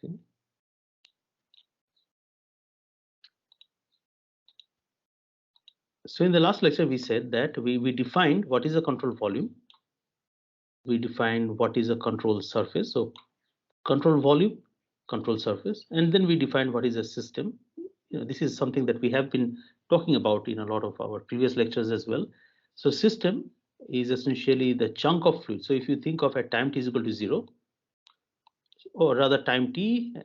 Okay. So in the last lecture, we said that we defined what is a control volume. We defined what is a control surface. So control volume, control surface, and then we defined what is a system. This is something that we have been talking about in a lot of our previous lectures as well. So system is essentially the chunk of fluid. So if you think of a time t is equal to 0, or rather time t,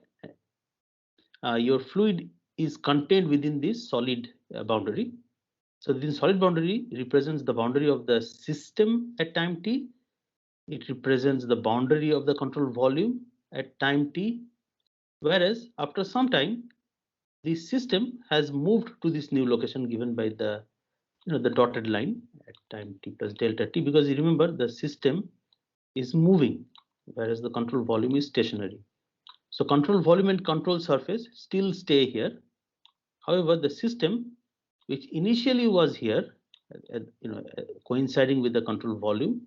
your fluid is contained within this solid boundary. So this solid boundary represents the boundary of the system at time t. It represents the boundary of the control volume at time t. Whereas after some time, the system has moved to this new location given by the the dotted line at time t plus delta t, because you remember the system is moving, whereas the control volume is stationary. So control volume and control surface still stay here. However, the system which initially was here, coinciding with the control volume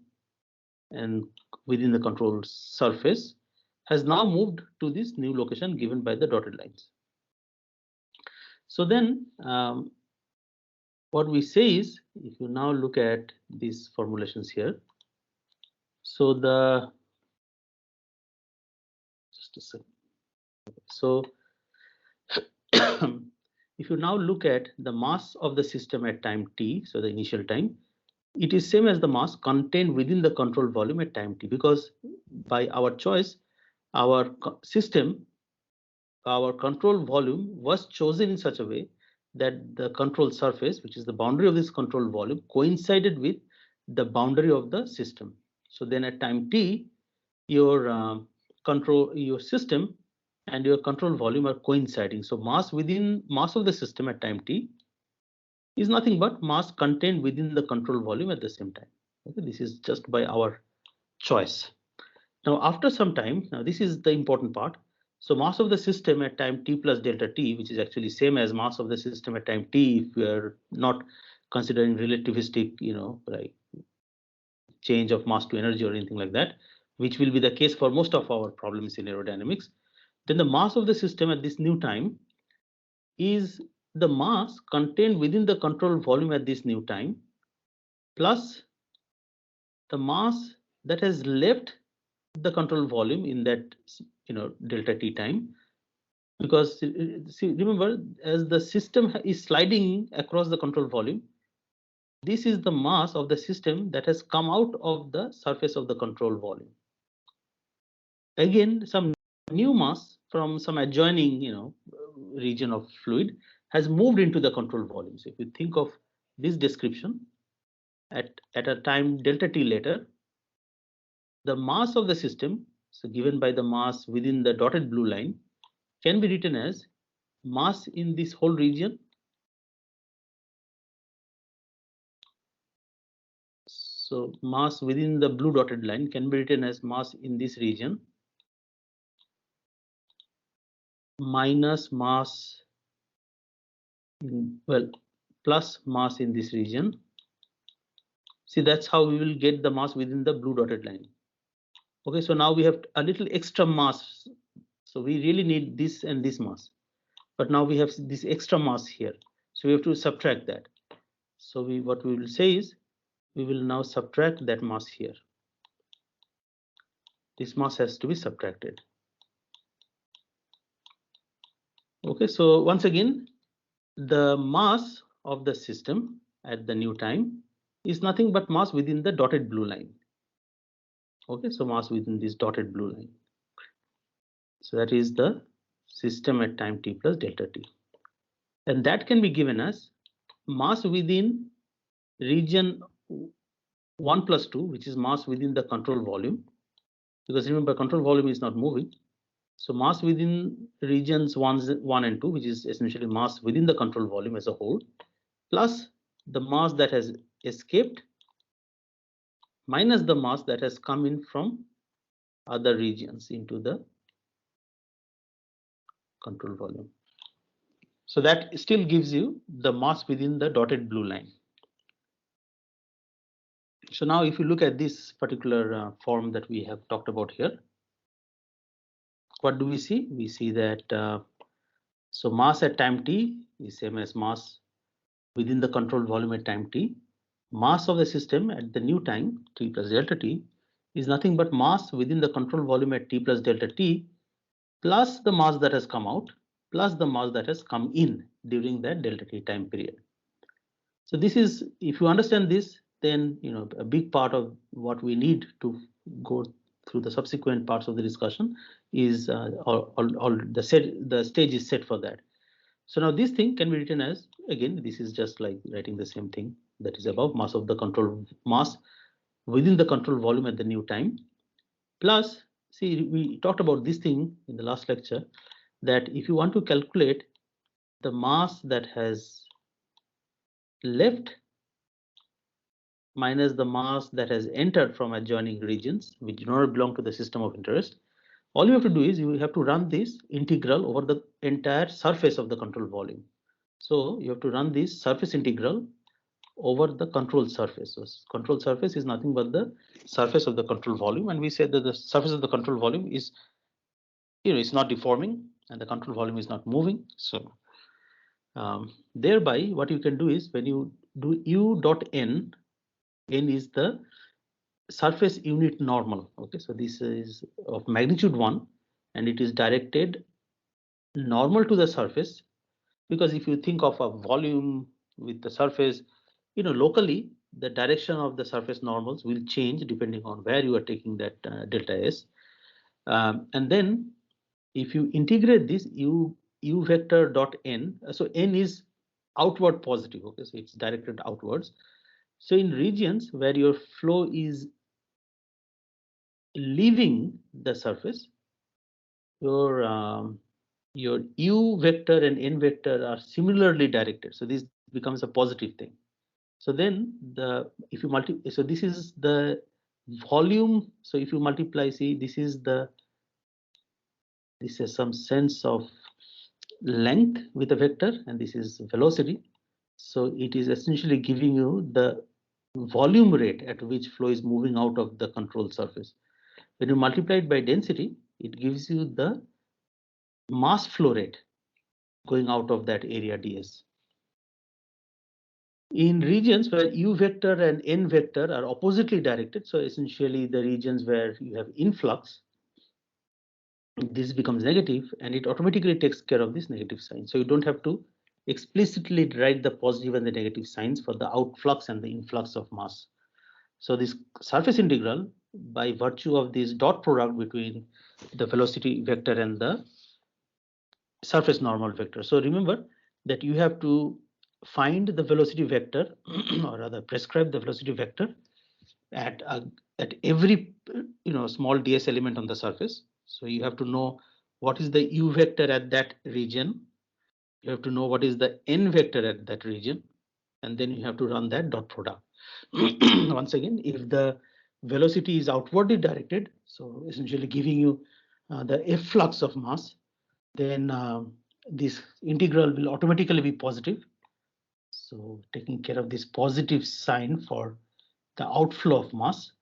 and within the control surface, has now moved to this new location given by the dotted lines. So then what we say is, if you now look at these formulations here, so just a second. So if you now look at the mass of the system at time t, so the initial time, it is same as the mass contained within the control volume at time t, because by our choice, our system, our control volume was chosen in such a way that the control surface, which is the boundary of this control volume, coincided with the boundary of the system. So then at time t, your your system and your control volume are coinciding. So mass of the system at time t is nothing but mass contained within the control volume at the same time. Okay, this is just by our choice. Now, after some time, now this is the important part. So mass of the system at time t plus delta t, which is actually same as mass of the system at time t, if we are not considering relativistic, like change of mass to energy or anything like that, which will be the case for most of our problems in aerodynamics, then the mass of the system at this new time is the mass contained within the control volume at this new time plus the mass that has left the control volume in that delta t time, because see, remember, as the system is sliding across the control volume, this is the mass of the system that has come out of the surface of the control volume. Again, some new mass from some adjoining region of fluid has moved into the control volume. So if you think of this description at a time delta t later, the mass of the system, so given by the mass within the dotted blue line, can be written as mass in this whole region. So mass within the blue dotted line can be written as mass in this region minus mass, well, plus mass in this region. See, that's how we will get the mass within the blue dotted line. Okay, so now we have a little extra mass. So we really need this and this mass. But now we have this extra mass here. So we have to subtract that. So what we will say is, we will now subtract that mass here. This mass has to be subtracted. Okay, so once again, the mass of the system at the new time is nothing but mass within the dotted blue line. Okay, so mass within this dotted blue line. So that is the system at time t plus delta t. And that can be given as mass within region 1 plus 2, which is mass within the control volume. Because remember, control volume is not moving. So mass within regions 1 and 2, which is essentially mass within the control volume as a whole, plus the mass that has escaped minus the mass that has come in from other regions into the control volume. So that still gives you the mass within the dotted blue line. So now if you look at this particular form that we have talked about here, what do we see? We see that so mass at time t is same as mass within the control volume at time t. Mass of the system at the new time t plus delta t is nothing but mass within the control volume at t plus delta t plus the mass that has come out plus the mass that has come in during that delta t time period. So this is, if you understand this, then a big part of what we need to go through the subsequent parts of the discussion is all the stage is set for that. So now this thing can be written as, again, this is just like writing the same thing that is above, mass of the control mass within the control volume at the new time, plus, see, we talked about this thing in the last lecture, that if you want to calculate the mass that has left minus the mass that has entered from adjoining regions which do not belong to the system of interest, all you have to do is you have to run this integral over the entire surface of the control volume. So you have to run this surface integral over the control surface. So control surface is nothing but the surface of the control volume, and we said that the surface of the control volume is, it's not deforming and the control volume is not moving. So thereby what you can do is when you do u dot n, n is the surface unit normal. Okay, so this is of magnitude 1 and it is directed normal to the surface, because if you think of a volume with the surface, locally the direction of the surface normals will change depending on where you are taking that delta s, and then if you integrate this u vector dot n, so n is outward positive. Okay, so it's directed outwards. So in regions where your flow is leaving the surface, your u vector and n vector are similarly directed. So this becomes a positive thing. So then if you multiply, so this is the volume. So if you multiply, see, this is some sense of length with a vector, and this is velocity. So it is essentially giving you the volume rate at which flow is moving out of the control surface. When you multiply it by density, it gives you the mass flow rate going out of that area ds. In regions where u vector and n vector are oppositely directed, so essentially the regions where you have influx, this becomes negative and it automatically takes care of this negative sign. So you don't have to explicitly write the positive and the negative signs for the outflux and the influx of mass. So this surface integral, by virtue of this dot product between the velocity vector and the surface normal vector. So remember that you have to find the velocity vector or rather prescribe the velocity vector at every small ds element on the surface. So you have to know what is the u vector at that region. You have to know what is the n vector at that region, and then you have to run that dot product. Once again, if the velocity is outwardly directed, so essentially giving you the efflux of mass, then this integral will automatically be positive. So taking care of this positive sign for the outflow of mass,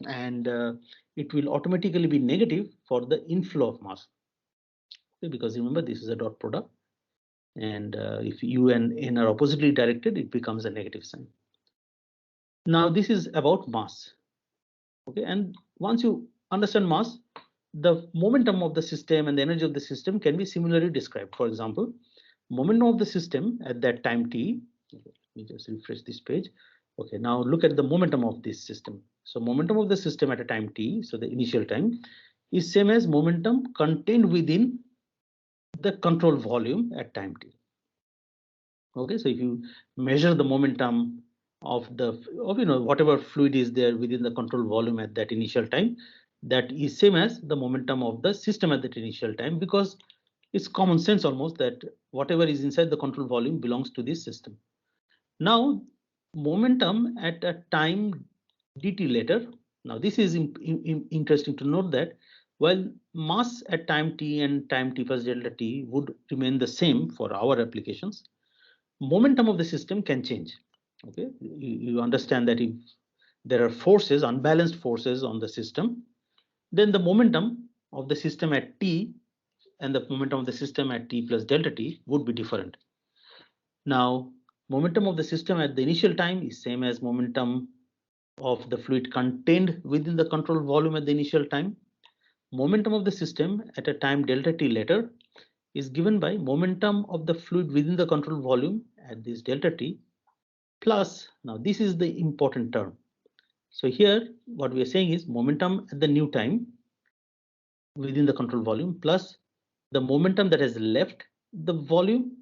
and it will automatically be negative for the inflow of mass. Okay, because remember, this is a dot product, and if u and n are oppositely directed, it becomes a negative sign. Now this is about mass. Okay, and once you understand mass, the momentum of the system and the energy of the system can be similarly described. For example, momentum of the system at that time t. Okay, let me just refresh this page. Okay, now look at the momentum of this system. So momentum of the system at a time t, so the initial time, is same as momentum contained within the control volume at time t. Okay, so if you measure the momentum of whatever fluid is there within the control volume at that initial time, that is same as the momentum of the system at that initial time, because it's common sense almost that whatever is inside the control volume belongs to this system. Now momentum at a time dt later. Now this is interesting to note that while mass at time t and time t plus delta t would remain the same for our applications, momentum of the system can change. Okay, you understand that if there are forces, unbalanced forces on the system, then the momentum of the system at t and the momentum of the system at t plus delta t would be different. Now, momentum of the system at the initial time is same as momentum of the fluid contained within the control volume at the initial time. Momentum of the system at a time delta t later is given by momentum of the fluid within the control volume at this delta t plus, now this is the important term. So here what we are saying is momentum at the new time within the control volume plus the momentum that has left the volume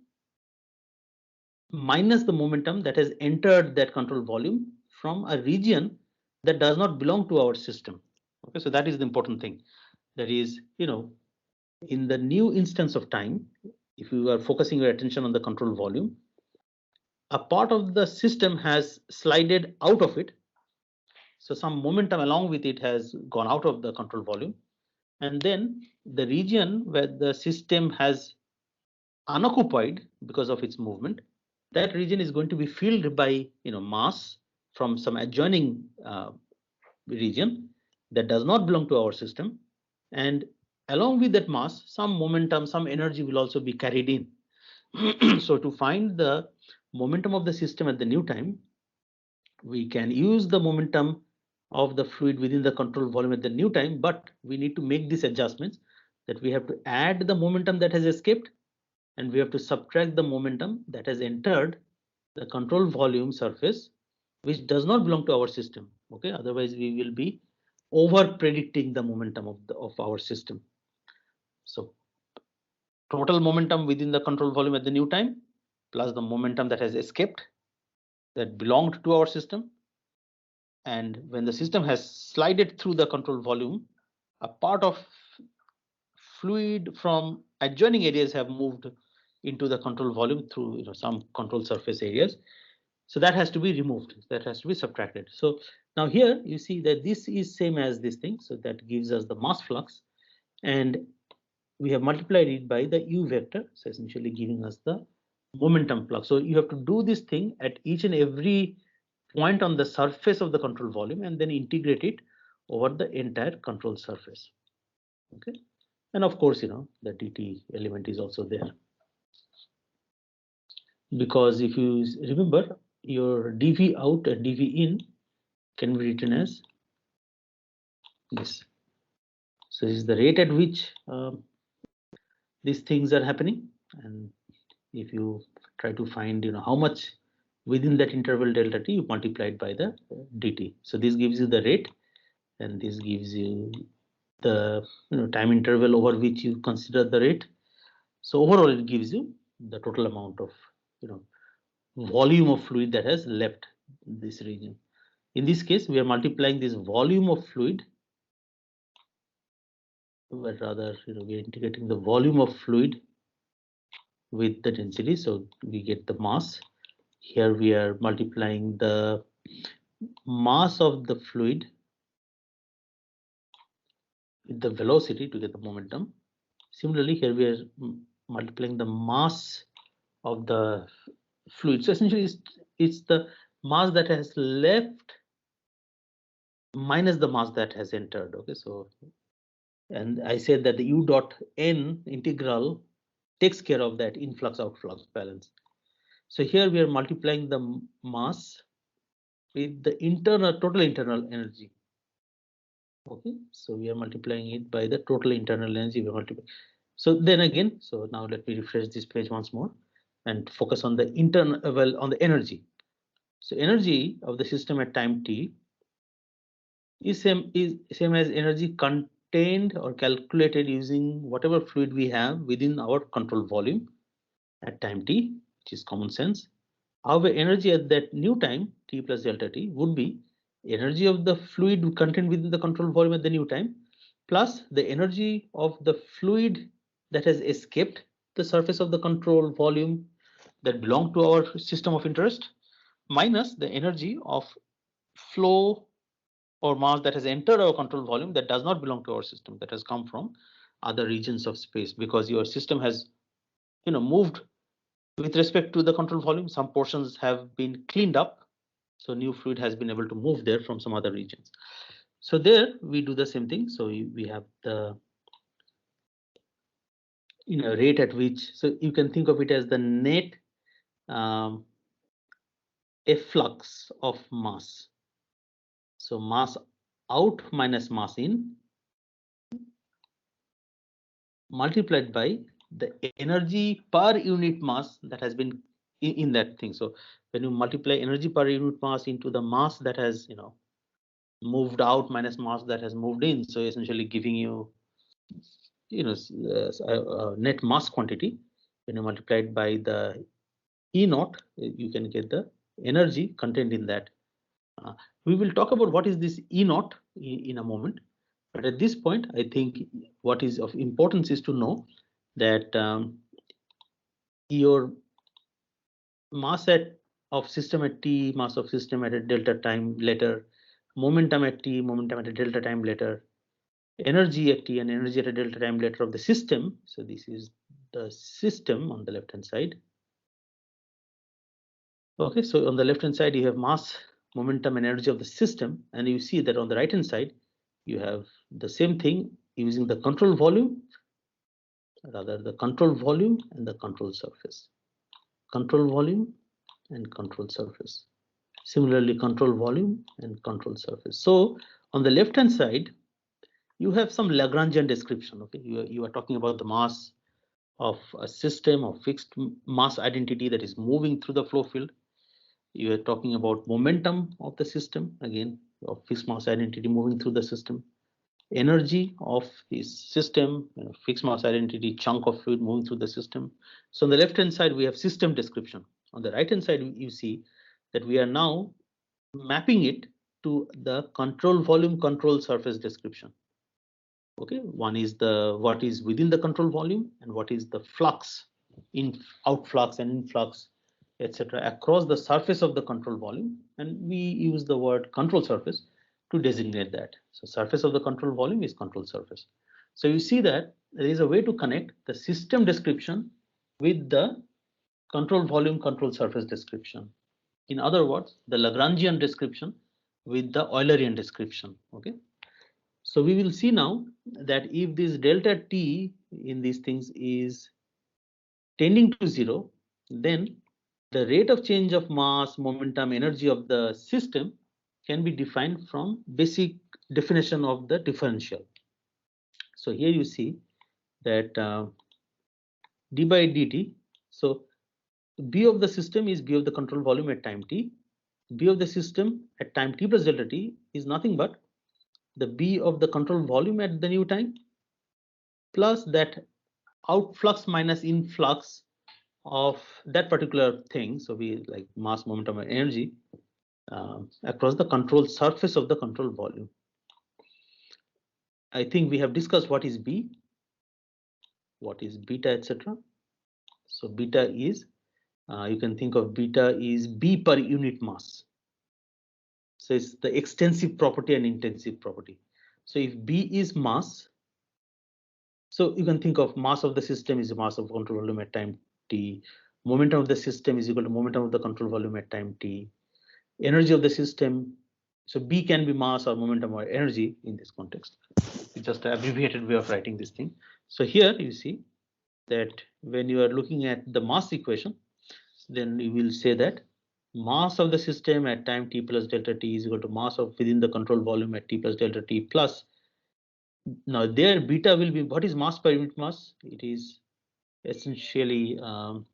minus the momentum that has entered that control volume from a region that does not belong to our system. Okay, so that is the important thing. That is, in the new instance of time, if you are focusing your attention on the control volume, a part of the system has slided out of it. So some momentum along with it has gone out of the control volume. And then the region where the system has unoccupied because of its movement, that region is going to be filled by mass from some adjoining region that does not belong to our system. And along with that mass, some momentum, some energy will also be carried in. So to find the momentum of the system at the new time, we can use the momentum of the fluid within the control volume at the new time, but we need to make these adjustments that we have to add the momentum that has escaped and we have to subtract the momentum that has entered the control volume surface, which does not belong to our system. Okay, otherwise we will be over predicting the momentum of our system. So total momentum within the control volume at the new time plus the momentum that has escaped that belonged to our system. And when the system has slided through the control volume, a part of fluid from adjoining areas have moved into the control volume through some control surface areas. So that has to be removed, that has to be subtracted. So now here you see that this is same as this thing. So that gives us the mass flux and we have multiplied it by the u vector. So essentially giving us the momentum flux. So you have to do this thing at each and every point on the surface of the control volume and then integrate it over the entire control surface. Okay. And of course, the dt element is also there. Because if you remember, your dv out and dv in can be written as this. So this is the rate at which these things are happening. And if you try to find how much within that interval delta t, you multiply it by the dt. So this gives you the rate and this gives you the time interval over which you consider the rate. So overall it gives you the total amount of volume of fluid that has left this region. In this case, we are multiplying this volume of fluid, but rather we are integrating the volume of fluid with the density, so we get the mass. Here we are multiplying the mass of the fluid with the velocity to get the momentum. Similarly, here we are multiplying the mass of the fluid. So essentially, it's the mass that has left minus the mass that has entered. Okay, so and I said that the u dot n integral takes care of that influx outflux balance. So here we are multiplying the mass with the total internal energy. Okay, so we are multiplying it by the total internal energy. We multiply. So then again, so now let me refresh this page once more and focus on the on the energy. So energy of the system at time t is same as energy contained or calculated using whatever fluid we have within our control volume at time t, which is common sense. However, energy at that new time t plus delta t would be energy of the fluid contained within the control volume at the new time plus the energy of the fluid that has escaped the surface of the control volume that belong to our system of interest minus the energy of flow or mass that has entered our control volume that does not belong to our system, that has come from other regions of space, because your system has moved with respect to the control volume. Some portions have been cleaned up, so new fluid has been able to move there from some other regions. So there we do the same thing. So we have the rate at which, so you can think of it as the net um, efflux of mass. So mass out minus mass in multiplied by the energy per unit mass that has been in that thing. So when you multiply energy per unit mass into the mass that has moved out minus mass that has moved in, so essentially giving you net mass quantity. When you multiply it by the E naught, you can get the energy contained in that. We will talk about what is this E naught in a moment. But at this point, I think what is of importance is to know that your mass of system at t, mass of system at a delta time later, momentum at t, momentum at a delta time later, energy at t and energy at a delta time later of the system. So this is the system on the left hand side. Okay, so on the left hand side you have mass, momentum, and energy of the system, and you see that on the right hand side you have the same thing using the control volume, rather the control volume and the control surface. Control volume and control surface. Similarly, control volume and control surface. So on the left hand side, you have some Lagrangian description. Okay, you are talking about the mass of a system of fixed mass identity that is moving through the flow field. You are talking about momentum of the system, again, of fixed mass identity moving through the system. Energy of this system, fixed mass identity chunk of fluid moving through the system. So on the left hand side, we have system description. On the right hand side, you see that we are now mapping it to the control volume, control surface description. Okay, one is the what is within the control volume and what is the flux, in outflux and influx, etc. across the surface of the control volume, and we use the word control surface to designate that. So surface of the control volume is control surface. So you see that there is a way to connect the system description with the control volume, control surface description. In other words, the Lagrangian description with the Eulerian description. Okay. So we will see now that if this delta t in these things is tending to 0, then the rate of change of mass, momentum, energy of the system can be defined from basic definition of the differential. So here you see that d by dt. So B of the system is B of the control volume at time t. B of the system at time t plus delta t is nothing but the B of the control volume at the new time plus that outflux minus influx of that particular thing. So we like mass, momentum, and energy across the control surface of the control volume. I think we have discussed what is B, what is beta, etc. So beta is, you can think of beta is B per unit mass. So it's the extensive property and intensive property. So if B is mass, so you can think of mass of the system is the mass of control volume at time t. Momentum of the system is equal to momentum of the control volume at time t. Energy of the system, so B can be mass or momentum or energy in this context. It's just an abbreviated way of writing this thing. So here you see that when you are looking at the mass equation, then you will say that mass of the system at time t plus delta t is equal to mass of within the control volume at t plus delta t plus. Now there beta will be, what is mass per unit mass? It is essentially, so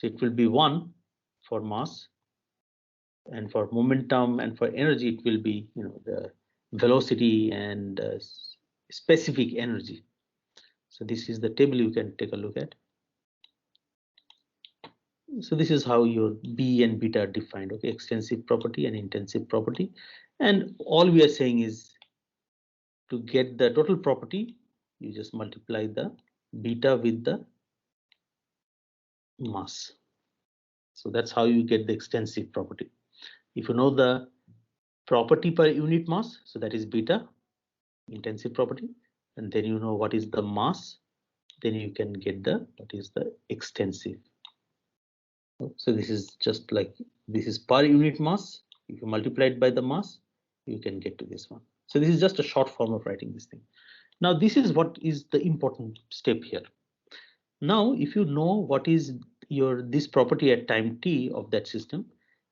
it will be 1 for mass, and for momentum and for energy it will be the velocity and specific energy. So this is the table you can take a look at. So this is how your B and beta are defined. Okay, extensive property and intensive property, and all we are saying is to get the total property you just multiply the beta with the mass. So that's how you get the extensive property. If you know the property per unit mass, so that is beta, intensive property, and then you know what is the mass, then you can get the what is the extensive. So this is just like this is per unit mass. If you multiply it by the mass, you can get to this one. So this is just a short form of writing this thing. Now this is what is the important step here. Now if you know what is your this property at time t of that system,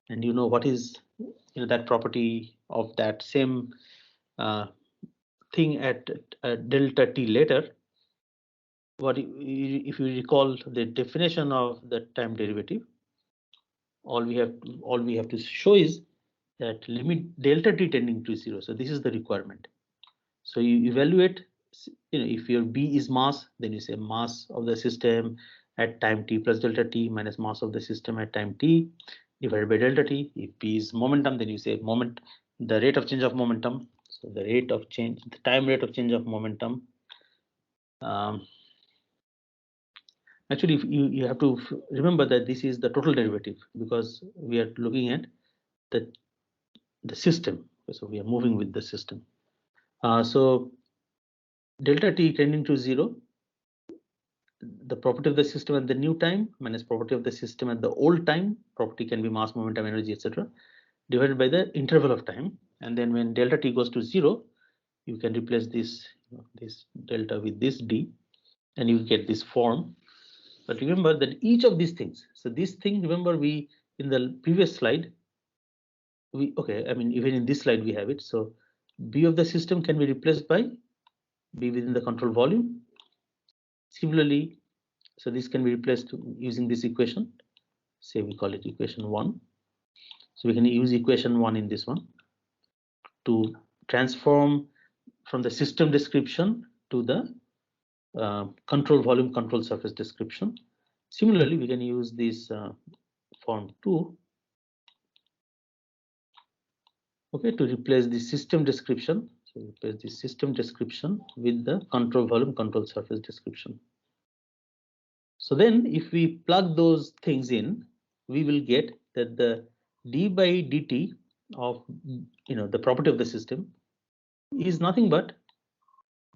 and you know what is that property of that same thing at delta t later, what if you recall the definition of the time derivative, all we have to show is that limit delta t tending to 0. So this is the requirement. So you evaluate, if your B is mass, then you say mass of the system at time t plus delta t minus mass of the system at time t divided by delta t. If P is momentum, then you say the rate of change of momentum. So the rate of change, the time rate of change of momentum. Actually, if you have to remember that this is the total derivative because we are looking at the system. So we are moving with the system. So delta t tending to 0, the property of the system at the new time minus property of the system at the old time, property can be mass, momentum, energy, etc., divided by the interval of time. And then when delta t goes to 0, you can replace this delta with this d, and you get this form. But remember that each of these things, so this thing, remember we in the previous slide, even in this slide we have it. So B of the system can be replaced by B within the control volume. Similarly, so this can be replaced using this equation. Say we call it equation 1. So we can use equation 1 in this one to transform from the system description to the control volume, control surface description. Similarly, we can use this form 2, okay, to replace the system description. So replace the system description with the control volume, control surface description. So then if we plug those things in, we will get that the d by dt of the property of the system is nothing but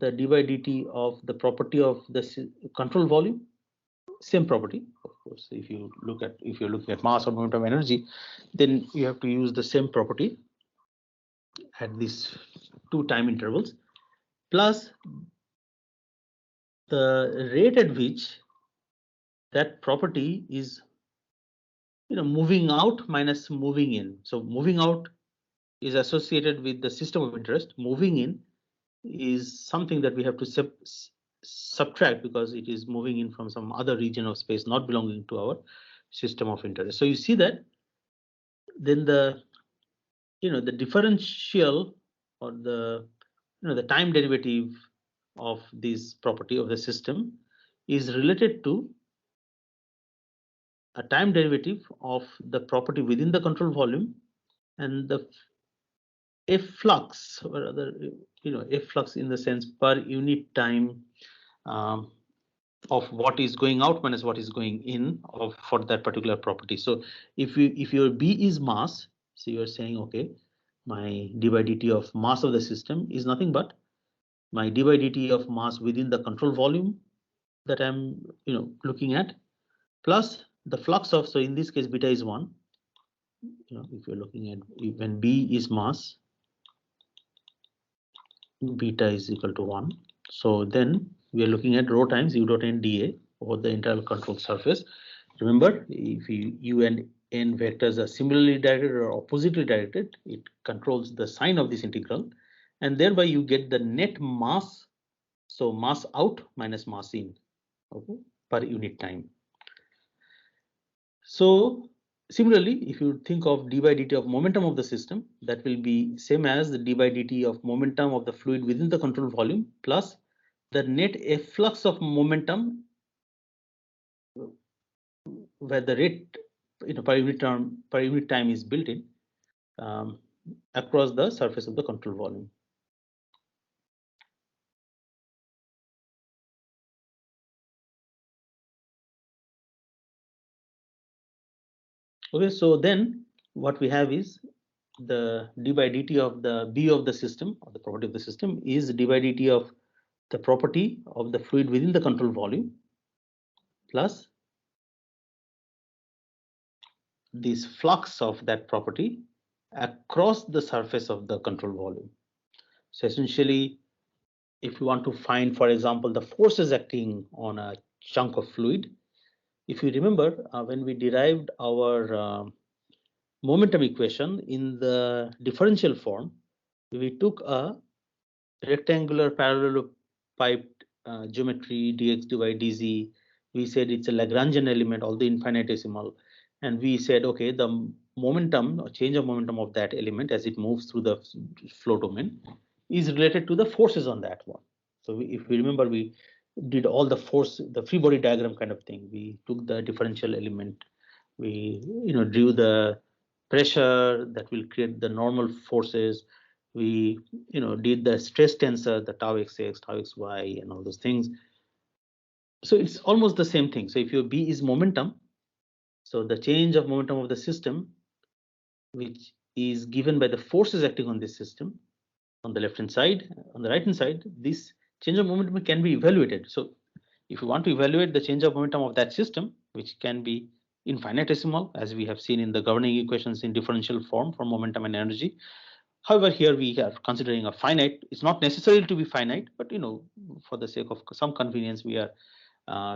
the d by dt of the property of the control volume, same property. Of course, if you're looking at mass or momentum energy, then you have to use the same property at these 2 time intervals, plus the rate at which that property is moving out minus moving in. So moving out is associated with the system of interest. Moving in is something that we have to subtract because it is moving in from some other region of space not belonging to our system of interest. So you see that then the differential or the time derivative of this property of the system is related to a time derivative of the property within the control volume and the F flux, or other F flux in the sense per unit time of what is going out minus what is going in for that particular property. So if your B is mass, so you are saying, okay, my d by dt of mass of the system is nothing but my d by dt of mass within the control volume that I'm looking at, plus the flux of, so in this case beta is 1. If you're looking at when B is mass, beta is equal to 1. So then we are looking at rho times u dot n dA over the internal control surface. Remember, if u and n vectors are similarly directed or oppositely directed, it controls the sign of this integral, and thereby you get the net mass. So mass out minus mass in, okay, per unit time. So similarly, if you think of d by dt of momentum of the system, that will be same as the d by dt of momentum of the fluid within the control volume plus the net efflux of momentum, where the rate per unit time is built in across the surface of the control volume. Okay, so then what we have is the d by dt of the B of the system, or the property of the system, is d by dt of the property of the fluid within the control volume plus this flux of that property across the surface of the control volume. So essentially, if you want to find, for example, the forces acting on a chunk of fluid, if you remember, when we derived our momentum equation in the differential form, we took a rectangular parallelopiped geometry dx dy dz. We said it's a Lagrangian element, although infinitesimal, and we said, okay, the momentum or change of momentum of that element as it moves through the flow domain is related to the forces on that one. So if we remember, we did all the force, the free body diagram kind of thing. We took the differential element, we drew the pressure that will create the normal forces. We did the stress tensor, the tau xx, tau xy, and all those things. So it's almost the same thing. So if your B is momentum, so the change of momentum of the system, which is given by the forces acting on this system, on the left hand side, on the right hand side, this change of momentum can be evaluated. So if you want to evaluate the change of momentum of that system, which can be infinitesimal, as we have seen in the governing equations in differential form for momentum and energy. However, here we are considering a finite. It's not necessary to be finite, but for the sake of some convenience, we are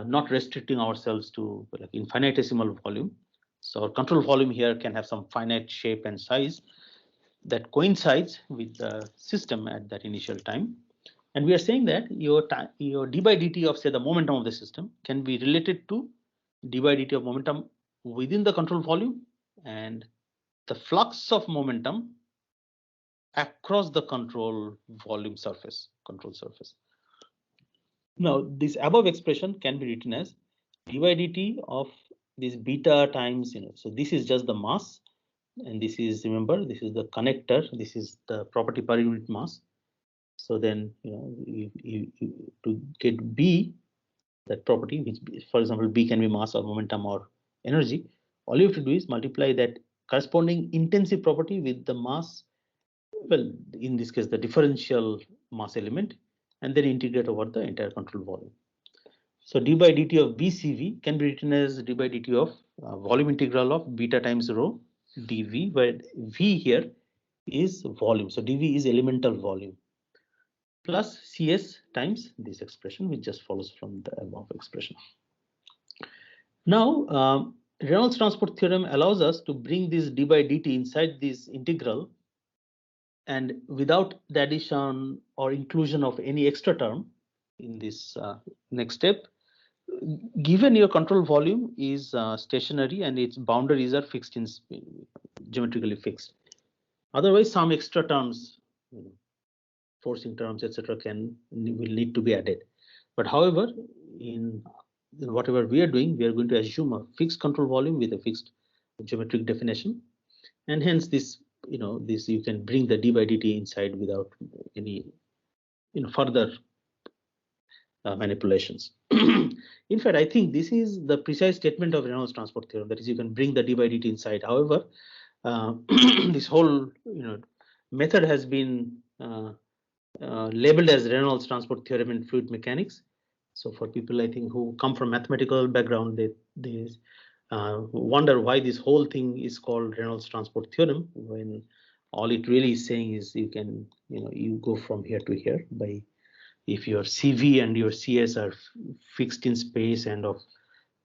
not restricting ourselves to like infinitesimal volume. So our control volume here can have some finite shape and size that coincides with the system at that initial time. And we are saying that your d by dt of, say, the momentum of the system can be related to d by dt of momentum within the control volume and the flux of momentum across the control volume surface, control surface. Now, this above expression can be written as d by dt of this beta times, so this is just the mass, and this is, remember, this is the connector, this is the property per unit mass. So then, to get B, that property, which, for example, B can be mass or momentum or energy, all you have to do is multiply that corresponding intensive property with the mass, well, in this case, the differential mass element, and then integrate over the entire control volume. So d by dt of BCV can be written as d by dt of volume integral of beta times rho dV, where V here is volume. So dV is elemental volume, plus CS times this expression, which just follows from the above expression. Now, Reynolds Transport Theorem allows us to bring this d by dt inside this integral, and without the addition or inclusion of any extra term in this next step, given your control volume is stationary and its boundaries are fixed in geometrically fixed. Otherwise, some extra terms, forcing terms, etc., will need to be added. But however, in whatever we are doing, we are going to assume a fixed control volume with a fixed geometric definition, and hence this this you can bring the d by dt inside without any further manipulations. In fact, I think this is the precise statement of Reynolds Transport Theorem. That is, you can bring the d by dt inside. However, this whole method has been labeled as Reynolds Transport Theorem in fluid mechanics. So for people, I think, who come from mathematical background, they wonder why this whole thing is called Reynolds Transport Theorem, when all it really is saying is you can you go from here to here by, if your CV and your CS are fixed in space and of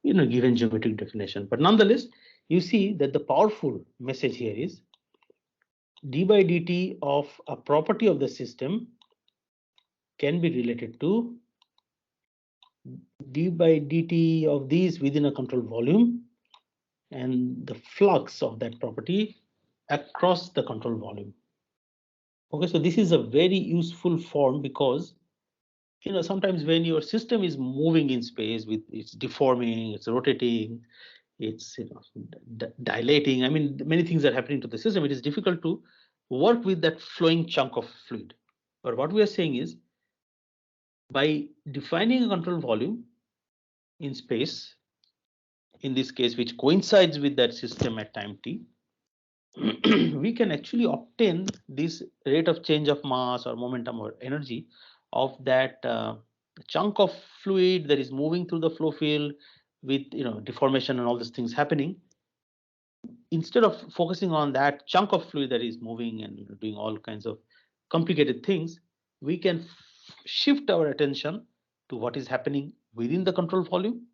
given geometric definition. But nonetheless, you see that the powerful message here is d by dt of a property of the system can be related to d by dt of these within a control volume and the flux of that property across the control volume. Okay, so this is a very useful form because sometimes when your system is moving in space, with it's deforming, it's rotating, it's dilating, I mean, many things are happening to the system, it is difficult to work with that flowing chunk of fluid. But what we are saying is, by defining a control volume in space, in this case, which coincides with that system at time t, we can actually obtain this rate of change of mass or momentum or energy of that chunk of fluid that is moving through the flow field with deformation and all these things happening. Instead of focusing on that chunk of fluid that is moving and doing all kinds of complicated things, we can shift our attention to what is happening within the control volume